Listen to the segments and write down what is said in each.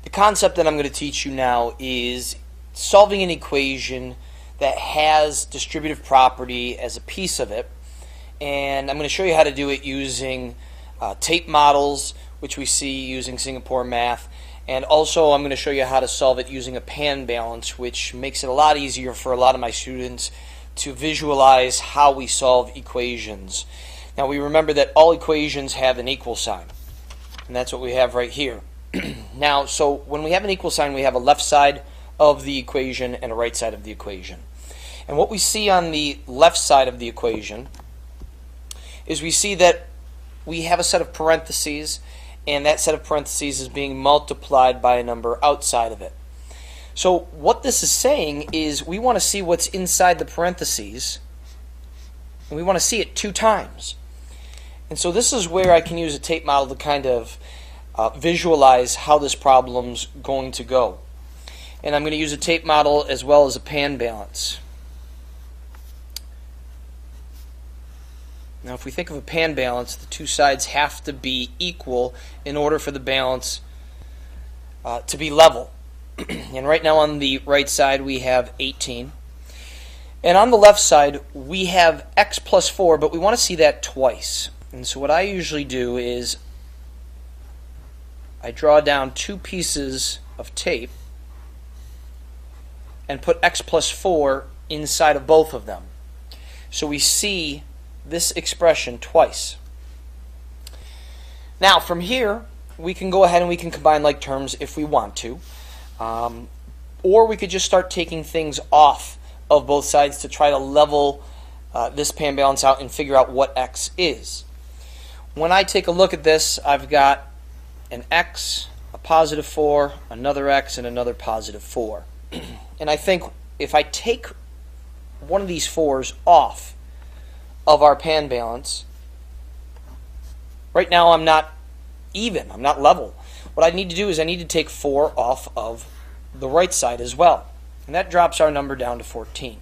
The concept that I'm going to teach you now is solving an equation that has distributive property as a piece of it, and I'm going to show you how to do it using tape models, which we see using Singapore math, and also I'm going to show you how to solve it using a pan balance, which makes it a lot easier for a lot of my students to visualize how we solve equations. Now we remember that all equations have an equal sign, and that's what we have right here. Now, so when we have an equal sign, we have a left side of the equation and a right side of the equation. And what we see on the left side of the equation is we see that we have a set of parentheses, and that set of parentheses is being multiplied by a number outside of it. So what this is saying is we want to see what's inside the parentheses, and we want to see it 2 times. And so this is where I can use a tape model to kind of visualize how this problem's going to go. And I'm going to use a tape model as well as a pan balance. Now if we think of a pan balance, the 2 sides have to be equal in order for the balance to be level. And right now on the right side we have 18. And on the left side we have x plus 4, but we want to see that twice. And so what I usually do is I draw down 2 pieces of tape and put x plus 4 inside of both of them. So we see this expression twice. Now from here we can go ahead and we can combine like terms if we want to. Or we could just start taking things off of both sides to try to level this pan balance out and figure out what x is. When I take a look at this, I've got an x, a positive 4, another x, and another positive 4. And I think if I take one of these 4s off of our pan balance, right now I'm not even, I'm not level. What I need to do is I need to take 4 off of the right side as well. And that drops our number down to 14.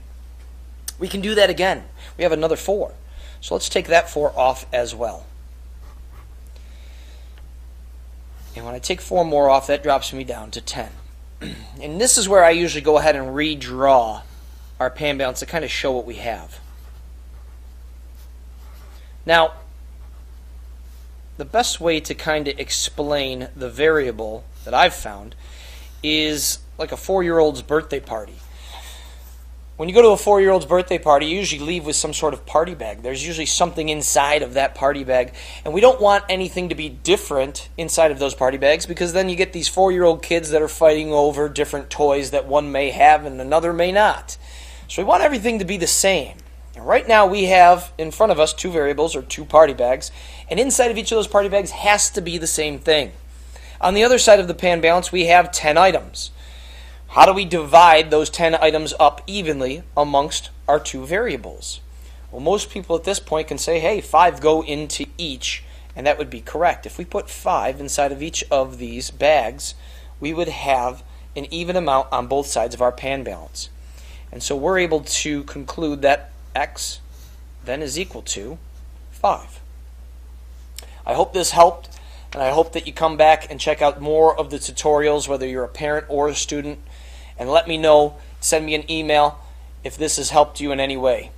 We can do that again. We have another 4. So let's take that 4 off as well. And when I take 4 more off, that drops me down to 10. And this is where I usually go ahead and redraw our pan balance to kind of show what we have. Now, the best way to kind of explain the variable that I've found is like a 4-year-old's birthday party. When you go to a 4-year-old's birthday party, you usually leave with some sort of party bag. There's usually something inside of that party bag, and we don't want anything to be different inside of those party bags, because then you get these 4-year-old kids that are fighting over different toys that one may have and another may not. So we want everything to be the same. And right now we have in front of us 2 variables, or 2 party bags, and inside of each of those party bags has to be the same thing. On the other side of the pan balance we have 10 items. How do we divide those 10 items up evenly amongst our 2 variables? Well, most people at this point can say, hey, 5 go into each, and that would be correct. If we put 5 inside of each of these bags, we would have an even amount on both sides of our pan balance. And so we're able to conclude that x then is equal to 5. I hope this helped, and I hope that you come back and check out more of the tutorials, whether you're a parent or a student, and let me know, send me an email if this has helped you in any way.